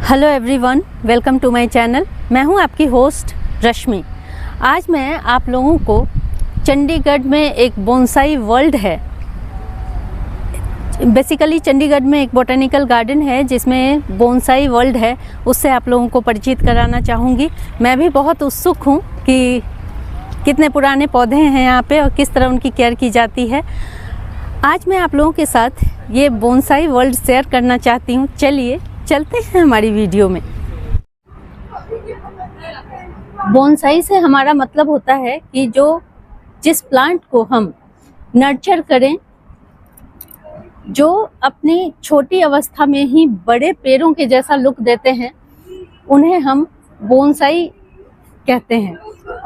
Hello everyone, welcome to my channel. मैं हूं आपकी होस्ट रश्मि। आज मैं आप लोगों को चंडीगढ़ में एक बोनसाई वर्ल्ड है, बेसिकली चंडीगढ़ में एक बोटेनिकल गार्डन है जिसमें बोनसाई वर्ल्ड है, उससे आप लोगों को परिचित कराना चाहूँगी। मैं भी बहुत उत्सुक हूँ कि कितने पुराने पौधे हैं यहाँ पे और किस तरह उनकी केयर की जाती है। आज मैं आप लोगों के साथ ये बोनसाई वर्ल्ड शेयर करना चाहती हूँ। चलिए चलते हैं हमारी वीडियो में। बोनसाई से हमारा मतलब होता है कि जिस प्लांट को हम नर्चर करें, जो अपनी छोटी अवस्था में ही बड़े पेड़ों के जैसा लुक देते हैं, उन्हें हम बोनसाई कहते हैं।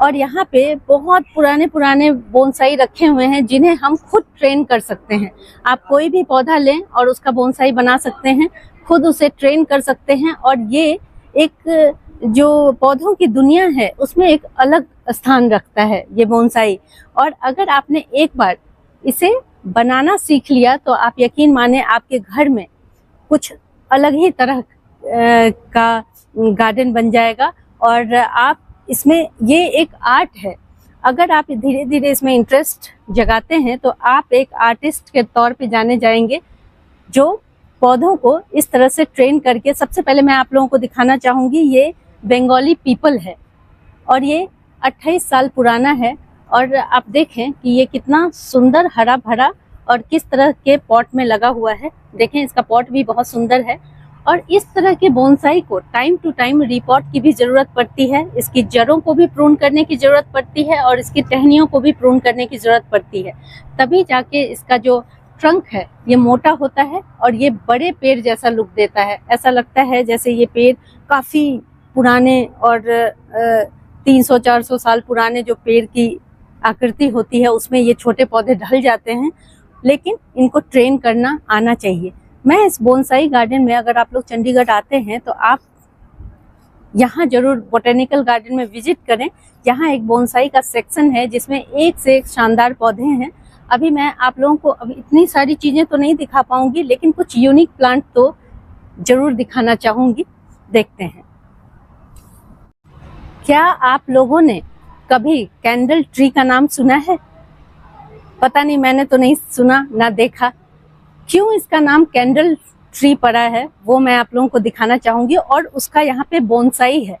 और यहाँ पे बहुत पुराने बोनसाई रखे हुए हैं जिन्हें हम खुद ट्रेन कर सकते हैं। आप कोई भी पौधा लें और उसका बोनसाई बना सकते हैं, खुद उसे ट्रेन कर सकते हैं। और ये एक जो पौधों की दुनिया है उसमें एक अलग स्थान रखता है ये बोनसाई। और अगर आपने एक बार इसे बनाना सीख लिया तो आप यकीन माने आपके घर में कुछ अलग ही तरह का गार्डन बन जाएगा। और आप इसमें, ये एक आर्ट है। अगर आप धीरे धीरे इसमें इंटरेस्ट जगाते हैं तो आप एक आर्टिस्ट के तौर पे जाने जाएंगे, जो पौधों को इस तरह से ट्रेन करके। सबसे पहले मैं आप लोगों को दिखाना चाहूंगी, ये बंगाली पीपल है और ये 28 साल पुराना है। और आप देखें कि ये कितना सुंदर हरा भरा और किस तरह के पॉट में लगा हुआ है। देखें, इसका पॉट भी बहुत सुंदर है। और इस तरह के बोनसाई को टाइम टू टाइम रिपोर्ट की भी जरूरत पड़ती है। इसकी जड़ों को भी प्रून करने की जरूरत पड़ती है और इसकी टहनियों को भी प्रून करने की जरूरत पड़ती है। तभी जाके इसका जो ट्रंक है ये मोटा होता है और ये बड़े पेड़ जैसा लुक देता है। ऐसा लगता है जैसे ये पेड़ काफी पुराने और 300-400 साल पुराने जो पेड़ की आकृति होती है उसमें ये छोटे पौधे ढल जाते हैं। लेकिन इनको ट्रेन करना आना चाहिए। मैं इस बोनसाई गार्डन में, अगर आप लोग चंडीगढ़ आते हैं तो आप यहाँ जरूर बोटेनिकल गार्डन में विजिट करें। यहाँ एक बोनसाई का सेक्शन है जिसमें एक से एक शानदार पौधे हैं। अभी मैं आप लोगों को अभी इतनी सारी चीजें तो नहीं दिखा पाऊंगी, लेकिन कुछ यूनिक प्लांट तो जरूर दिखाना चाहूंगी। देखते हैं। क्या आप लोगों ने कभी कैंडल ट्री का नाम सुना है? पता नहीं, मैंने तो नहीं सुना ना देखा। क्यों इसका नाम कैंडल ट्री पड़ा है वो मैं आप लोगों को दिखाना चाहूंगी। और उसका यहाँ पे बोनसाई है।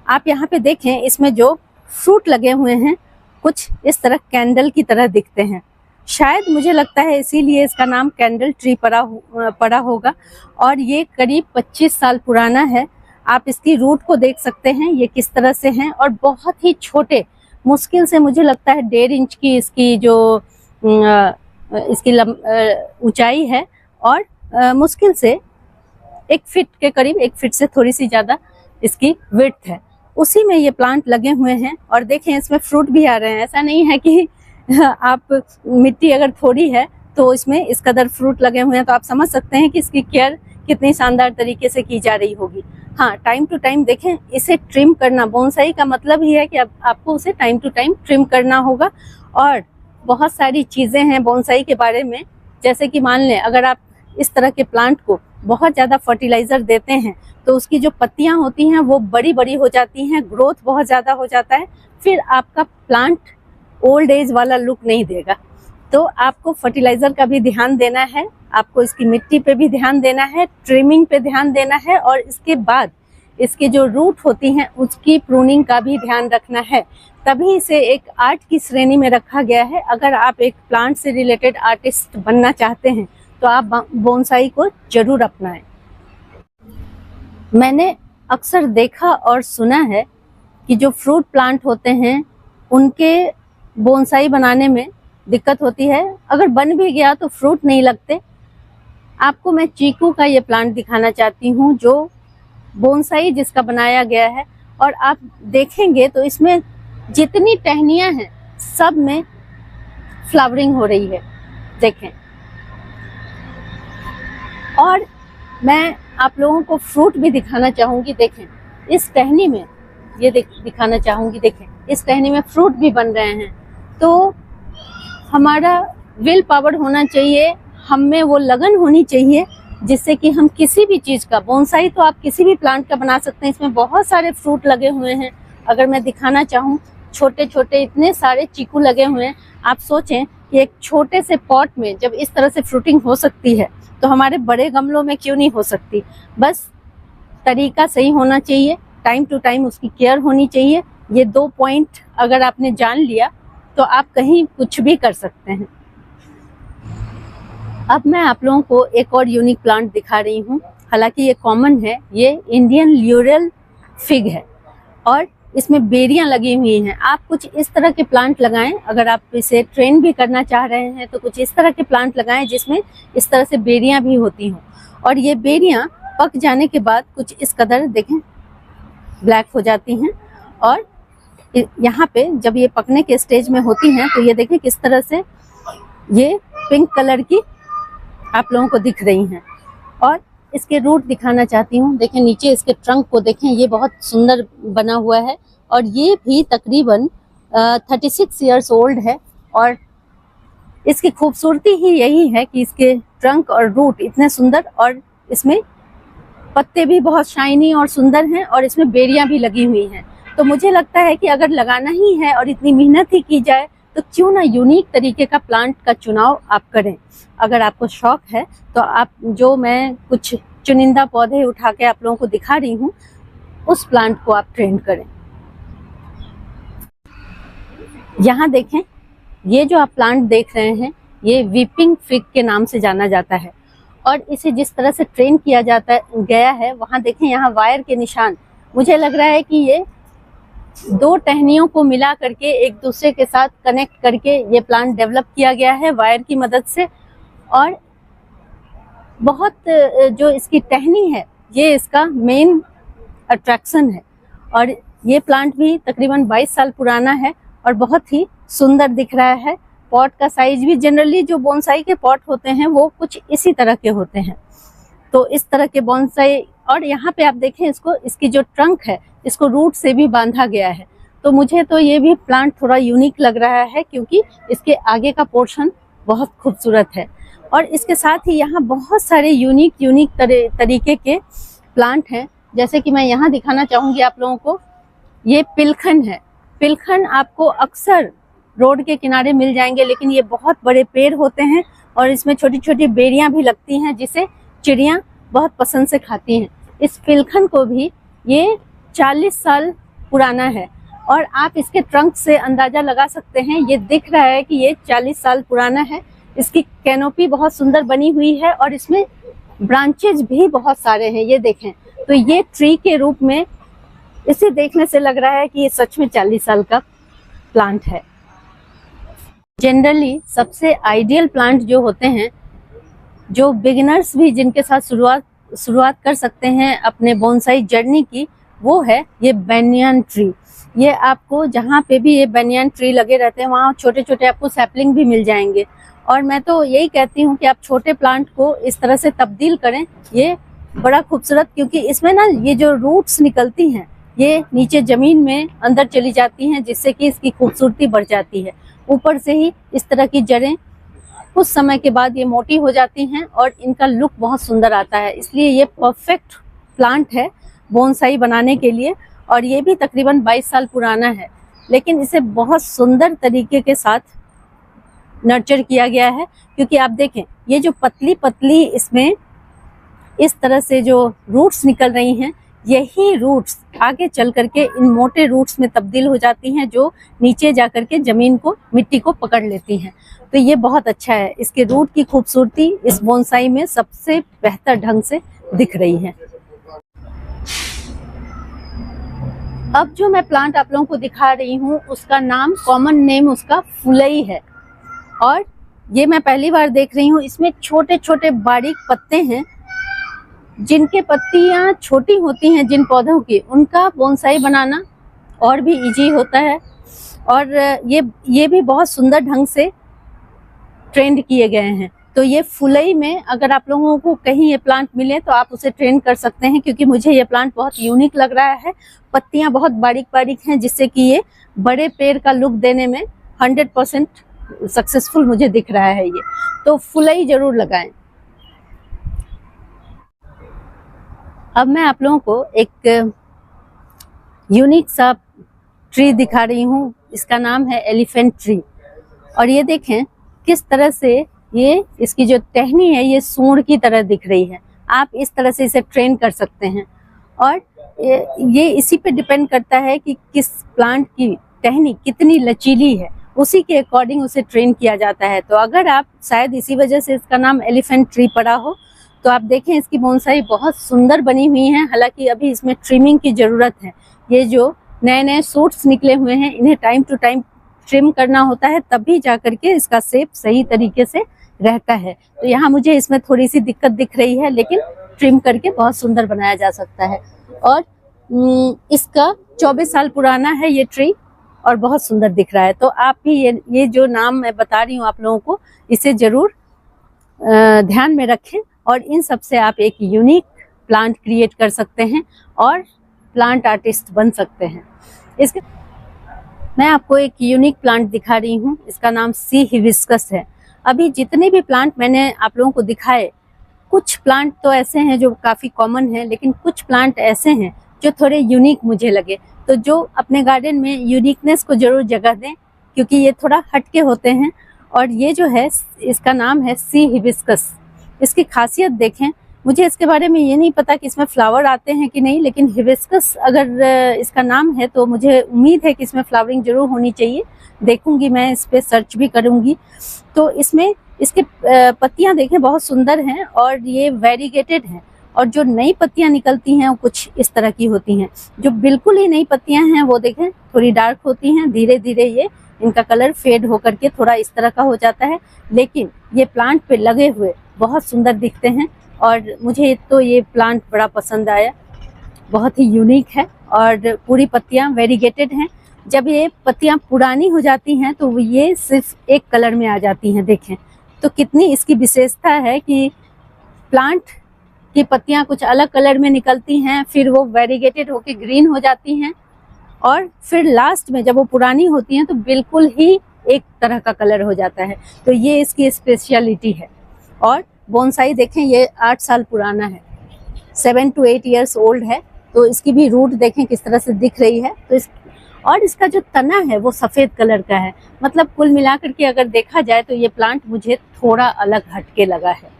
आप यहाँ पे देखें, इसमें जो फ्रूट लगे हुए हैं कुछ इस तरह कैंडल की तरह दिखते हैं। शायद मुझे लगता है इसीलिए इसका नाम कैंडल ट्री पड़ा होगा। और ये करीब 25 साल पुराना है। आप इसकी रूट को देख सकते हैं, ये किस तरह से हैं। और बहुत ही छोटे, मुश्किल से मुझे लगता है 1.5 इंच की इसकी जो इसकी ऊंचाई है। और मुश्किल से 1 फीट के करीब, 1 फीट से थोड़ी सी ज्यादा इसकी विड्थ है। उसी में ये प्लांट लगे हुए हैं। और देखें, इसमें फ्रूट भी आ रहे हैं। ऐसा नहीं है कि आप मिट्टी अगर थोड़ी है तो इसमें इस कदर फ्रूट लगे हुए हैं, तो आप समझ सकते हैं कि इसकी केयर कितनी शानदार तरीके से की जा रही होगी। हाँ, टाइम टू टाइम देखें, इसे ट्रिम करना, बोनसाई का मतलब ही है कि आपको उसे टाइम टू टाइम ट्रिम करना होगा। और बहुत सारी चीजें हैं बोनसाई के बारे में, जैसे कि मान लें अगर आप इस तरह के प्लांट को बहुत ज्यादा फर्टिलाइजर देते हैं तो उसकी जो पत्तियां होती हैं वो बड़ी बड़ी हो जाती हैं, ग्रोथ बहुत ज्यादा हो जाता है। फिर आपका प्लांट ओल्ड एज वाला लुक नहीं देगा। तो आपको फर्टिलाइजर का भी ध्यान देना है, आपको इसकी मिट्टी पे भी ध्यान देना है, ट्रिमिंग पे ध्यान देना है। और इसके बाद इसकी जो रूट होती हैं उसकी प्रूनिंग का भी ध्यान रखना है। तभी इसे एक आर्ट की श्रेणी में रखा गया है। अगर आप एक प्लांट से रिलेटेड आर्टिस्ट बनना चाहते हैं तो आप बोनसाई को जरूर अपनाएं। मैंने अक्सर देखा और सुना है कि जो फ्रूट प्लांट होते हैं उनके बोनसाई बनाने में दिक्कत होती है। अगर बन भी गया तो फ्रूट नहीं लगते। आपको मैं चीकू का ये प्लांट दिखाना चाहती हूँ, जो बोनसाई जिसका बनाया गया है। और आप देखेंगे तो इसमें जितनी टहनियां हैं सब में फ्लावरिंग हो रही है, देखें। और मैं आप लोगों को फ्रूट भी दिखाना चाहूंगी। देखें, इस टहनी में ये दिखाना चाहूंगी। देखें, इस टहनी में फ्रूट भी बन रहे हैं। तो हमारा विल पावर होना चाहिए, हम में वो लगन होनी चाहिए जिससे कि हम किसी भी चीज़ का बोनसाई तो आप किसी भी प्लांट का बना सकते हैं। इसमें बहुत सारे फ्रूट लगे हुए हैं। अगर मैं दिखाना चाहूँ, छोटे छोटे इतने सारे चीकू लगे हुए हैं। आप सोचें कि एक छोटे से पॉट में जब इस तरह से फ्रूटिंग हो सकती है तो हमारे बड़े गमलों में क्यों नहीं हो सकती। बस तरीका सही होना चाहिए, टाइम टू टाइम उसकी केयर होनी चाहिए। ये 2 पॉइंट अगर आपने जान लिया तो आप कहीं कुछ भी कर सकते हैं। अब मैं आप लोगों को एक और यूनिक प्लांट दिखा रही हूँ। हालांकि ये कॉमन है, ये इंडियन ल्यूरल फिग है और इसमें बेरियां लगी हुई हैं। आप कुछ इस तरह के प्लांट लगाएं। अगर आप इसे ट्रेन भी करना चाह रहे हैं तो कुछ इस तरह के प्लांट लगाएं जिसमें इस तरह से बेरियां भी होती हों। और ये बेरियां पक जाने के बाद कुछ इस कदर देखें ब्लैक हो जाती हैं और यहाँ पे जब ये पकने के स्टेज में होती हैं तो ये देखें किस तरह से ये पिंक कलर की आप लोगों को दिख रही हैं। और इसके रूट दिखाना चाहती हूँ। देखें नीचे इसके ट्रंक को देखें, ये बहुत सुंदर बना हुआ है और ये भी तकरीबन 36 इयर्स ओल्ड है। और इसकी खूबसूरती ही यही है कि इसके ट्रंक और रूट इतने सुंदर और इसमें पत्ते भी बहुत शाइनी और सुंदर हैं और इसमें बेरियां भी लगी हुई हैं। तो मुझे लगता है कि अगर लगाना ही है और इतनी मेहनत ही की जाए तो क्यों ना यूनिक तरीके का प्लांट का चुनाव आप करें। अगर आपको शौक है तो आप जो मैं कुछ चुनिंदा पौधे उठा के आप लोगों को दिखा रही हूँ उस प्लांट को आप ट्रेंड करें। यहाँ देखें, ये जो आप प्लांट देख रहे हैं ये वीपिंग फिग के नाम से जाना जाता है और इसे जिस तरह से ट्रेन किया जाता गया है, वहाँ देखें यहाँ वायर के निशान। मुझे लग रहा है कि ये 2 टहनियों को मिला करके एक दूसरे के साथ कनेक्ट करके ये प्लांट डेवलप किया गया है वायर की मदद से। और बहुत जो इसकी टहनी है ये इसका मेन अट्रैक्शन है। और ये प्लांट भी तकरीबन 22 साल पुराना है और बहुत ही सुंदर दिख रहा है। पॉट का साइज भी जनरली जो बोनसाई के पॉट होते हैं वो कुछ इसी तरह के होते हैं। तो इस तरह के बोनसाई, और यहाँ पे आप देखें इसको, इसकी जो ट्रंक है इसको रूट से भी बांधा गया है। तो मुझे तो ये भी प्लांट थोड़ा यूनिक लग रहा है क्योंकि इसके आगे का पोर्शन बहुत खूबसूरत है। और इसके साथ ही यहाँ बहुत सारे यूनिक तरीके के प्लांट हैं। जैसे कि मैं यहाँ दिखाना चाहूँगी आप लोगों को, ये पिलखन है। पिलखन आपको अक्सर रोड के किनारे मिल जाएंगे, लेकिन ये बहुत बड़े पेड़ होते हैं और इसमें छोटी छोटी बेरियां भी लगती हैं जिसे चिड़ियां बहुत पसंद से खाती हैं। इस पिलखन को भी ये 40 साल पुराना है और आप इसके ट्रंक से अंदाजा लगा सकते हैं। ये दिख रहा है कि ये 40 साल पुराना है। इसकी कैनोपी बहुत सुंदर बनी हुई है और इसमें ब्रांचेज भी बहुत सारे हैं, ये देखें। तो ये ट्री के रूप में इसे देखने से लग रहा है कि ये सच में 40 साल का प्लांट है। जनरली सबसे आइडियल प्लांट जो होते हैं, जो बिगिनर्स भी जिनके साथ शुरुआत कर सकते हैं अपने बोनसाई जर्नी की, वो है ये बैनियन ट्री। ये आपको जहाँ पे भी ये बैनियन ट्री लगे रहते हैं वहाँ छोटे छोटे आपको सैपलिंग भी मिल जाएंगे। और मैं तो यही कहती हूँ कि आप छोटे प्लांट को इस तरह से तब्दील करें। ये बड़ा खूबसूरत, क्योंकि इसमें ना ये जो रूट्स निकलती हैं ये नीचे जमीन में अंदर चली जाती हैं, जिससे कि इसकी खूबसूरती बढ़ जाती है। ऊपर से ही इस तरह की जड़ें कुछ समय के बाद ये मोटी हो जाती हैं और इनका लुक बहुत सुंदर आता है। इसलिए ये परफेक्ट प्लांट है बोनसाई बनाने के लिए। और ये भी तकरीबन 22 साल पुराना है, लेकिन इसे बहुत सुंदर तरीके के साथ नर्चर किया गया है। क्योंकि आप देखें ये जो पतली पतली इसमें इस तरह से जो रूट्स निकल रही हैं, यही रूट्स आगे चल करके इन मोटे रूट्स में तब्दील हो जाती हैं जो नीचे जा करके जमीन को, मिट्टी को पकड़ लेती हैं। तो ये बहुत अच्छा है। इसके रूट की खूबसूरती इस बोनसाई में सबसे बेहतर ढंग से दिख रही है। अब जो मैं प्लांट आप लोगों को दिखा रही हूँ उसका नाम, कॉमन नेम उसका फुलई है। और ये मैं पहली बार देख रही हूँ। इसमें छोटे छोटे बारीक पत्ते हैं। जिनके पत्तियां छोटी होती हैं जिन पौधों की, उनका बोनसाई बनाना और भी इजी होता है। और ये भी बहुत सुंदर ढंग से ट्रेंड किए गए हैं। तो ये फुलई में अगर आप लोगों को कहीं ये प्लांट मिले तो आप उसे ट्रेन कर सकते हैं, क्योंकि मुझे ये प्लांट बहुत यूनिक लग रहा है। पत्तियां बहुत बारीक बारीक हैं, जिससे कि ये बड़े पेड़ का लुक देने में 100% सक्सेसफुल मुझे दिख रहा है ये। तो फुलई जरूर लगाएं। अब मैं आप लोगों को एक यूनिक सा ट्री दिखा रही हूँ। इसका नाम है एलिफेंट ट्री। और ये देखें किस तरह से ये इसकी जो टहनी है ये सूंड की तरह दिख रही है। आप इस तरह से इसे ट्रेन कर सकते हैं। और ये इसी पे डिपेंड करता है कि किस प्लांट की टहनी कितनी लचीली है, उसी के अकॉर्डिंग उसे ट्रेन किया जाता है। तो अगर आप शायद इसी वजह से इसका नाम एलिफेंट ट्री पड़ा हो, तो आप देखें इसकी बोनसाई बहुत सुंदर बनी हुई है। हालांकि अभी इसमें ट्रिमिंग की जरूरत है। ये जो नए नए शूट्स निकले हुए हैं इन्हें टाइम टू टाइम ट्रिम करना होता है, तभी जा करके इसका शेप सही तरीके से रहता है। तो यहाँ मुझे इसमें थोड़ी सी दिक्कत दिख रही है, लेकिन ट्रिम करके बहुत सुंदर बनाया जा सकता है। और इसका 24 साल पुराना है ये ट्री और बहुत सुंदर दिख रहा है। तो आप भी ये जो नाम मैं बता रही हूँ आप लोगों को, इसे जरूर ध्यान में रखें और इन सब से आप एक यूनिक प्लांट क्रिएट कर सकते हैं और प्लांट आर्टिस्ट बन सकते हैं। इसके मैं आपको एक यूनिक प्लांट दिखा रही हूँ। इसका नाम सी हिबिस्कस है। अभी जितने भी प्लांट मैंने आप लोगों को दिखाए, कुछ प्लांट तो ऐसे हैं जो काफ़ी कॉमन हैं, लेकिन कुछ प्लांट ऐसे हैं जो थोड़े यूनिक मुझे लगे। तो जो अपने गार्डन में यूनिकनेस को जरूर जगह दें, क्योंकि ये थोड़ा हटके होते हैं। और ये जो है इसका नाम है सी हिबिस्कस। इसकी खासियत देखें, मुझे इसके बारे में ये नहीं पता कि इसमें फ्लावर आते हैं कि नहीं, लेकिन हिबिस्कस अगर इसका नाम है तो मुझे उम्मीद है कि इसमें फ्लावरिंग जरूर होनी चाहिए। देखूंगी मैं, इस पे सर्च भी करूंगी। तो इसमें इसके पत्तियां देखें बहुत सुंदर हैं और ये वेरीगेटेड हैं। और जो नई पत्तियां निकलती हैं वो कुछ इस तरह की होती हैं। जो बिल्कुल ही नई पत्तियां हैं वो देखें थोड़ी डार्क होती हैं, धीरे धीरे ये इनका कलर फेड होकर के थोड़ा इस तरह का हो जाता है। लेकिन ये प्लांट पे लगे हुए बहुत सुंदर दिखते हैं और मुझे तो ये प्लांट बड़ा पसंद आया। बहुत ही यूनिक है और पूरी पत्तियां वेरीगेटेड हैं। जब ये पत्तियां पुरानी हो जाती हैं तो ये सिर्फ एक कलर में आ जाती हैं। देखें तो कितनी इसकी विशेषता है कि प्लांट की पत्तियां कुछ अलग कलर में निकलती हैं, फिर वो वेरीगेटेड होकर ग्रीन हो जाती हैं और फिर लास्ट में जब वो पुरानी होती हैं तो बिल्कुल ही एक तरह का कलर हो जाता है। तो ये इसकी स्पेशलिटी है। और बोनसाई देखें ये 8 साल पुराना है, 7 to 8 years ओल्ड है। तो इसकी भी रूट देखें किस तरह से दिख रही है। तो और इसका जो तना है वो सफ़ेद कलर का है। मतलब कुल मिलाकर के अगर देखा जाए तो ये प्लांट मुझे थोड़ा अलग हटके लगा है।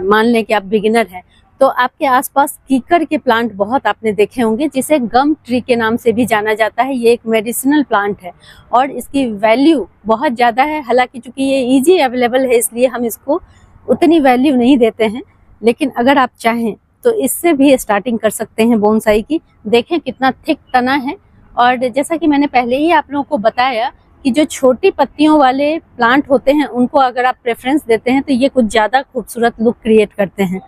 मान लें कि आप बिगिनर हैं तो आपके आसपास कीकर के प्लांट बहुत आपने देखे होंगे, जिसे गम ट्री के नाम से भी जाना जाता है। ये एक मेडिसिनल प्लांट है और इसकी वैल्यू बहुत ज़्यादा है। हालांकि चूंकि ये इजी अवेलेबल है इसलिए हम इसको उतनी वैल्यू नहीं देते हैं, लेकिन अगर आप चाहें तो इससे भी स्टार्टिंग कर सकते हैं बोनसाई की। देखें कितना थिक तना है। और जैसा कि मैंने पहले ही आप लोगों को बताया कि जो छोटी पत्तियों वाले प्लांट होते हैं उनको अगर आप प्रेफरेंस देते हैं तो ये कुछ ज़्यादा खूबसूरत लुक क्रिएट करते हैं।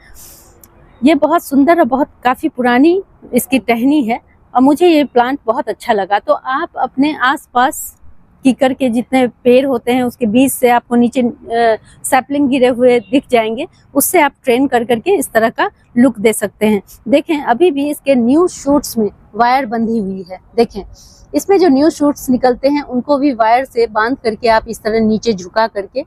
ये बहुत सुंदर और बहुत काफ़ी पुरानी इसकी टहनी है और मुझे ये प्लांट बहुत अच्छा लगा। तो आप अपने आसपास कीकर के जितने पेड़ होते हैं उसके बीच से आपको नीचे सैपलिंग गिरे हुए दिख जाएंगे, उससे आप ट्रेन कर करके इस तरह का लुक दे सकते हैं। देखें अभी भी इसके न्यू शूट्स में वायर बंधी हुई है। देखें इसमें जो न्यू शूट्स निकलते हैं उनको भी वायर से बांध करके आप इस तरह नीचे झुका करके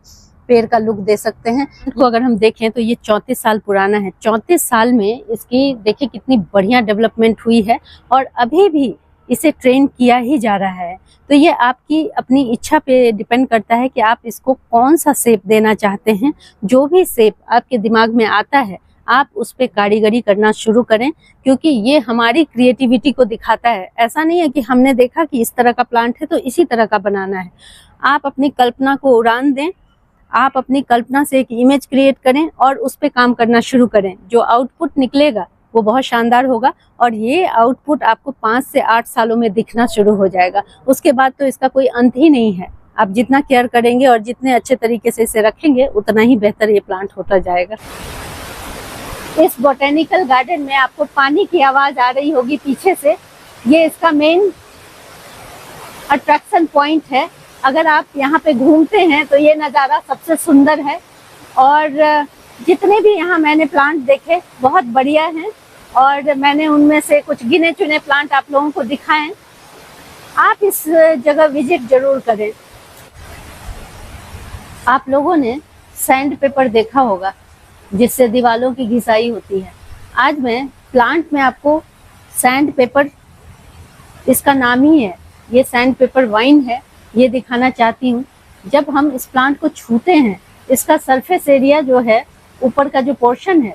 पेड़ का लुक दे सकते हैं। इसको अगर हम देखें तो ये 34 साल पुराना है। 34 साल में इसकी देखिए कितनी बढ़िया डेवलपमेंट हुई है और अभी भी इसे ट्रेन किया ही जा रहा है। तो ये आपकी अपनी इच्छा पे डिपेंड करता है कि आप इसको कौन सा शेप देना चाहते हैं। जो भी शेप आपके दिमाग में आता है आप उस पे कारीगरी करना शुरू करें, क्योंकि ये हमारी क्रिएटिविटी को दिखाता है। ऐसा नहीं है कि हमने देखा कि इस तरह का प्लांट है तो इसी तरह का बनाना है। आप अपनी कल्पना को उड़ान दें, आप अपनी कल्पना से एक इमेज क्रिएट करें और उस पे काम करना शुरू करें। जो आउटपुट निकलेगा वो बहुत शानदार होगा और ये आउटपुट आपको 5 से 8 सालों में दिखना शुरू हो जाएगा। उसके बाद तो इसका कोई अंत ही नहीं है। आप जितना केयर करेंगे और जितने अच्छे तरीके से इसे रखेंगे उतना ही बेहतर ये प्लांट होता जाएगा। इस बोटेनिकल गार्डन में आपको पानी की आवाज आ रही होगी पीछे से। ये इसका मेन अट्रैक्शन पॉइंट है। अगर आप यहाँ पे घूमते हैं तो ये नज़ारा सबसे सुंदर है। और जितने भी यहाँ मैंने प्लांट देखे बहुत बढ़िया हैं और मैंने उनमें से कुछ गिने चुने प्लांट आप लोगों को दिखाएं। आप इस जगह विजिट जरूर करें। आप लोगों ने सैंड पेपर देखा होगा। जिससे दीवारों की घिसाई होती है। आज मैं प्लांट में आपको सैंड पेपर, इसका नाम ही है, ये सैंड पेपर वाइन है, ये दिखाना चाहती हूँ। जब हम इस प्लांट को छूते हैं, इसका सरफेस एरिया जो है, ऊपर का जो पोर्शन है,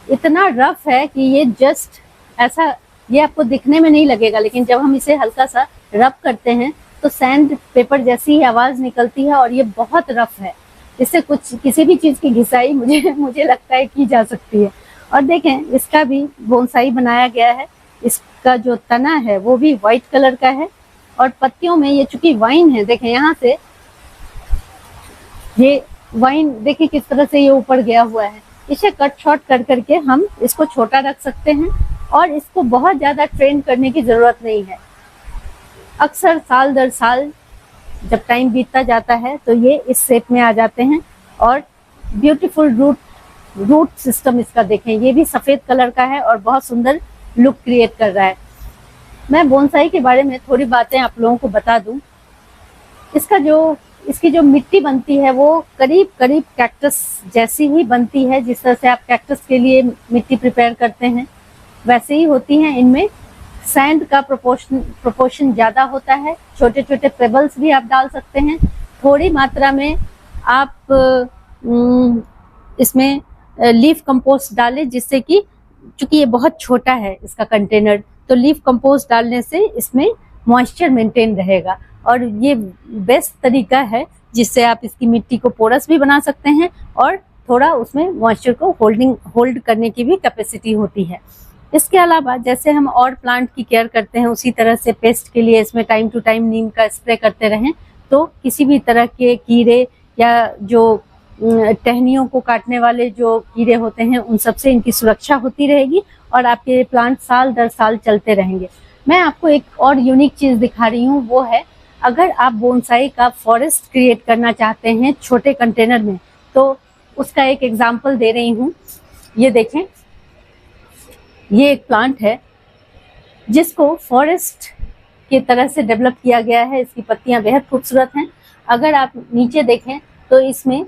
इतना रफ है कि ये जस्ट ऐसा, ये आपको दिखने में नहीं लगेगा, लेकिन जब हम इसे हल्का सा रब करते हैं तो सैंड पेपर जैसी ही आवाज निकलती है और ये बहुत रफ है। इससे कुछ किसी भी चीज की घिसाई मुझे लगता है की जा सकती है। और देखें, इसका भी बोनसाई बनाया गया है। इसका जो तना है वो भी व्हाइट कलर का है और पत्तियों में ये चूंकि वाइन है, देखें यहाँ से ये वाइन, देखिए किस तरह से ये ऊपर गया हुआ है। इसे कट शॉर्ट कर करके हम इसको छोटा रख सकते हैं और इसको बहुत ज्यादा ट्रेन करने की जरूरत नहीं है। अक्सर साल दर साल जब टाइम बीतता जाता है तो ये इस शेप में आ जाते हैं और ब्यूटीफुल रूट सिस्टम इसका देखें, ये भी सफेद कलर का है और बहुत सुंदर लुक क्रिएट कर रहा है। मैं बोनसाई के बारे में थोड़ी बातें आप लोगों को बता दूं। इसकी जो मिट्टी बनती है वो करीब करीब कैक्टस जैसी ही बनती है। जिस तरह से आप कैक्टस के लिए मिट्टी प्रिपेयर करते हैं वैसे ही होती है। इनमें सैंड का प्रोपोर्शन ज्यादा होता है। छोटे छोटे पेबल्स भी आप डाल सकते हैं। थोड़ी मात्रा में आप इसमें लीफ कंपोस्ट डालें, जिससे कि चूंकि ये बहुत छोटा है इसका कंटेनर, तो लीफ कंपोस्ट डालने से इसमें मॉइस्चर मेंटेन रहेगा और ये बेस्ट तरीका है जिससे आप इसकी मिट्टी को पोरस भी बना सकते हैं और थोड़ा उसमें मॉइस्चर को होल्ड करने की भी कैपेसिटी होती है। इसके अलावा जैसे हम और प्लांट की केयर करते हैं उसी तरह से पेस्ट के लिए इसमें टाइम टू टाइम नीम का स्प्रे करते रहें, तो किसी भी तरह के कीड़े या जो टहनियों को काटने वाले जो कीड़े होते हैं उन सबसे इनकी सुरक्षा होती रहेगी और आपके प्लांट साल दर साल चलते रहेंगे। मैं आपको एक और यूनिक चीज दिखा रही हूँ, वो है अगर आप बोनसाई का फॉरेस्ट क्रिएट करना चाहते हैं छोटे कंटेनर में, तो उसका एक एग्जाम्पल दे रही हूँ। ये देखें, ये एक प्लांट है जिसको फॉरेस्ट की तरह से डेवलप किया गया है। इसकी पत्तियां बेहद खूबसूरत हैं। अगर आप नीचे देखें तो इसमें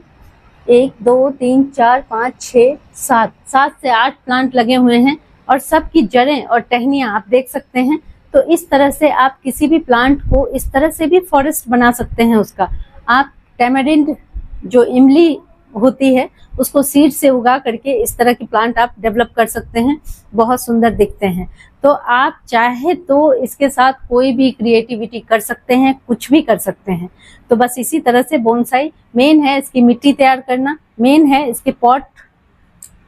1 2 3 4 5 6 7 से 8 प्लांट लगे हुए हैं और सबकी जड़ें और टहनियां आप देख सकते हैं। तो इस तरह से आप किसी भी प्लांट को इस तरह से भी फॉरेस्ट बना सकते हैं। उसका आप टैमरिंड जो इमली होती है उसको सीड से उगा करके इस तरह की प्लांट आप डेवलप कर सकते हैं, बहुत सुंदर दिखते हैं। तो आप चाहे तो इसके साथ कोई भी क्रिएटिविटी कर सकते हैं, कुछ भी कर सकते हैं। तो बस इसी तरह से बोनसाई मेन है इसकी मिट्टी तैयार करना, मेन है इसके पॉट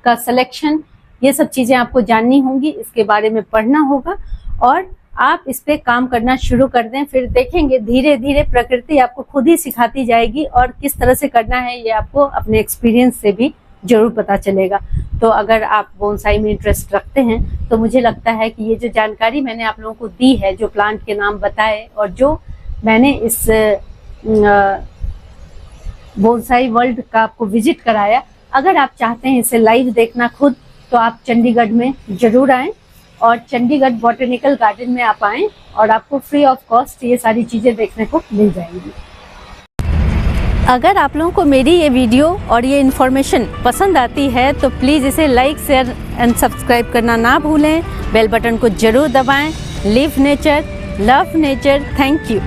का सिलेक्शन। ये सब चीजें आपको जाननी होंगी, इसके बारे में पढ़ना होगा और आप इस पे काम करना शुरू कर दें। फिर देखेंगे धीरे धीरे प्रकृति आपको खुद ही सिखाती जाएगी और किस तरह से करना है ये आपको अपने एक्सपीरियंस से भी जरूर पता चलेगा। तो अगर आप बोनसाई में इंटरेस्ट रखते हैं तो मुझे लगता है कि ये जो जानकारी मैंने आप लोगों को दी है, जो प्लांट के नाम बताए और जो मैंने इस बोनसाई वर्ल्ड का आपको विजिट कराया, अगर आप चाहते हैं इसे लाइव देखना खुद, तो आप चंडीगढ़ में जरूर आएं और चंडीगढ़ बॉटनिकल गार्डन में आप आएं और आपको फ्री ऑफ कॉस्ट ये सारी चीजें देखने को मिल जाएंगी। अगर आप लोगों को मेरी ये वीडियो और ये इन्फॉर्मेशन पसंद आती है तो प्लीज़ इसे लाइक, शेयर एंड सब्सक्राइब करना ना भूलें। बेल बटन को जरूर दबाएं। Live nature, love nature. Thank you.